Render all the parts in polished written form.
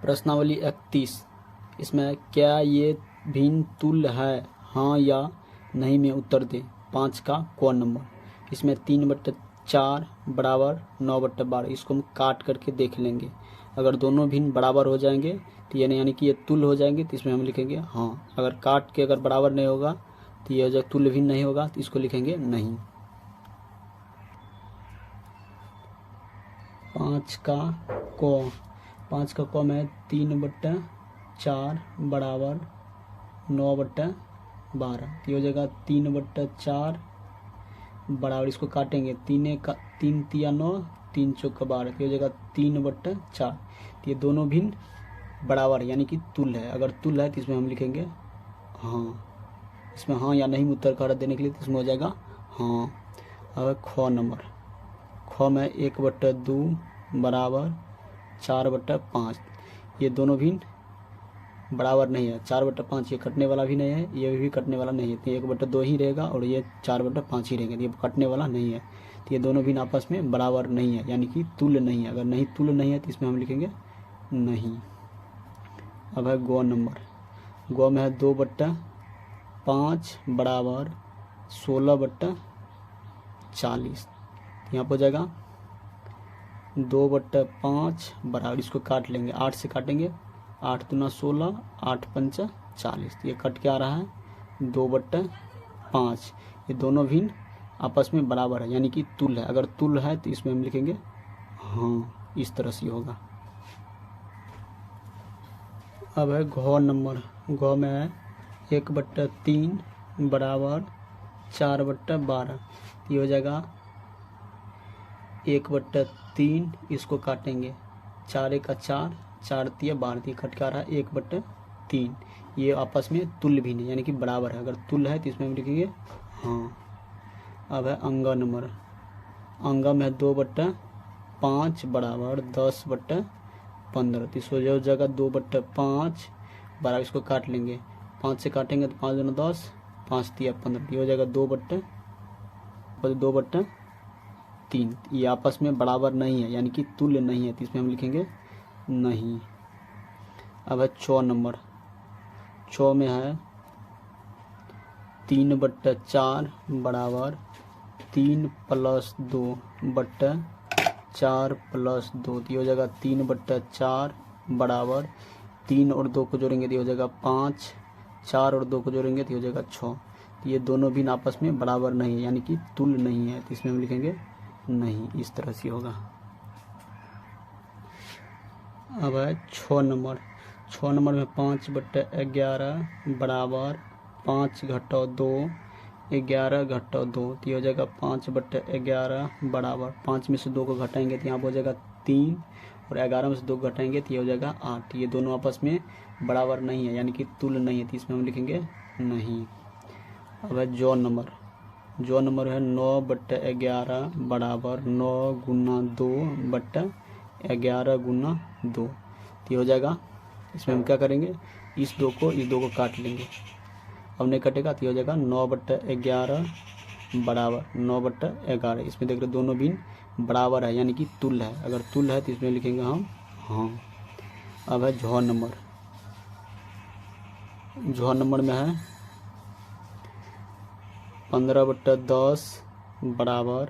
प्रश्नावली 31। इसमें क्या ये भिन्न तुल्य है, हाँ या नहीं में उत्तर दें। 5 का क नंबर। इसमें 3/4 बराबर 9/12। इसको हम काट करके देख लेंगे। अगर दोनों भिन्न बराबर हो जाएंगे तो यानी कि ये तुल्य हो जाएंगे, तो इसमें हम लिखेंगे हाँ। अगर काट के अगर बराबर नहीं होगा तो ये जब तुल्य भिन्न नहीं होगा तो इसको लिखेंगे नहीं। 5 का क। 5 का क में 3/4 बराबर 9/12। ये हो जाएगा 3/4 बराबर, इसको काटेंगे 3 तिया 9, 3 चौका 12। ये हो जाएगा 3/4। ये दोनों भिन्न बराबर है यानी कि तुल्य है। अगर तुल्य है तो इसमें हम लिखेंगे हाँ। इसमें हाँ या नहीं में उत्तर का देने के लिए तो इसमें हो जाएगा हाँ। अब ख नंबर। ख में 1/2 बराबर 4/5। ये दोनों भिन्न बराबर नहीं है। 4/5 ये कटने वाला भी नहीं है, ये भी कटने वाला नहीं है। तो 1/2 ही रहेगा और ये 4/5 ही रहेगा। ये कटने वाला नहीं है, तो ये दोनों भिन्न आपस में बराबर नहीं है यानी कि तुल्य नहीं है। अगर नहीं तुल्य नहीं है तो इसमें हम लिखेंगे नहीं। अब है ग नंबर। ग में है 2/5 बराबर 16/40। यहाँ पर हो जाएगा 2/5 बराबर, इसको काट लेंगे, 8 से काटेंगे। 8 दूना 16, 8 पंचा 40। ये कट के आ रहा है 2/5। ये दोनों भिन्न आपस में बराबर है यानी कि तुल्य है। अगर तुल्य है तो इसमें हम लिखेंगे हाँ। इस तरह से होगा। अब है घ नंबर। घ में है 1/3 बराबर 4/12। ये हो जाएगा 1/3। इसको काटेंगे, 4 का 4, 4 तिया 12। कट के आ रहा है 1/3। ये आपस में तुल्य भी नहीं यानी कि बराबर है। अगर तुल्य है तो इसमें हम लिखेंगे हाँ। अब है अंग नंबर। अंग में 2/5 बराबर 10/15। तो इसको जो जगह 2/5 बराबर, इसको काट लेंगे। 5 से काटेंगे तो 5 दूना 10, 5 तिया 15। ये हो जाएगा 2/3। ये आपस में बराबर नहीं है यानी कि तुल्य नहीं है, तो इसमें हम लिखेंगे नहीं। अब है छ नंबर। छ में है 3/4 बराबर 3 + 2/4 + 2। तो ये हो जाएगा 3/4 बराबर 3 और 2 को जोड़ेंगे तो हो जाएगा 5, 4 और 2 को जोड़ेंगे तो हो जाएगा 6। तो ये दोनों भी आपस में बराबर नहीं है यानी कि तुल्य नहीं है, तो इसमें हम लिखेंगे नहीं। इस तरह से होगा। अब है 6 नंबर। 6 नंबर में 5/11 बराबर 5 - 2, 11 - 2। तो ये हो जाएगा 5/11 बराबर 5 में से 2 को घटाएंगे तो यहाँ पर हो जाएगा 3, और 11 में से 2 को घटाएंगे तो ये हो जाएगा 8। ये दोनों आपस में बराबर नहीं है यानी कि तुल्य नहीं है, तो इसमें हम लिखेंगे नहीं। अब है जो नंबर। जो नंबर है 9/11 बराबर 9 × 2/11 × 2। तो ये हो जाएगा, इसमें हम क्या करेंगे, इस 2 को काट लेंगे। अब नहीं कटेगा तो ये हो जाएगा 9/11 बराबर 9/11। इसमें देख रहे दोनों भिन्न बराबर है यानी कि तुल्य है। अगर तुल्य है तो इसमें लिखेंगे हम हाँ। अब है झ नंबर। झ नंबर में है 15/10 बराबर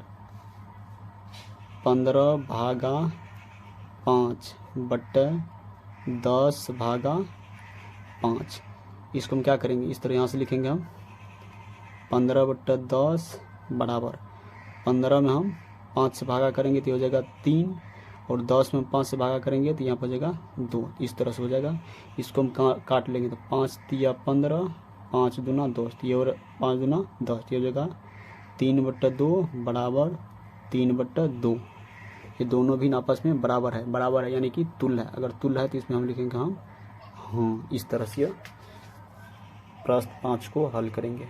15/10/5। इसको हम क्या करेंगे, इस तरह यहाँ से लिखेंगे हम 15/10 बराबर 15 में हम 5 से भागा करेंगे तो हो जाएगा 3, और 10 में 5 से भागा करेंगे तो यहाँ पर हो जाएगा 2। इस तरह से हो जाएगा। इसको हम काट लेंगे तो 5 तिया 15, 5 दूना 10। ये और 5 दूना 10। ये हो जाएगा 3/2 बराबर 3/2। ये दोनों भी आपस में बराबर है यानी कि तुल्य है। अगर तुल्य है तो इसमें हम लिखेंगे हम हाँ। इस तरह से प्रश्न 5 को हल करेंगे।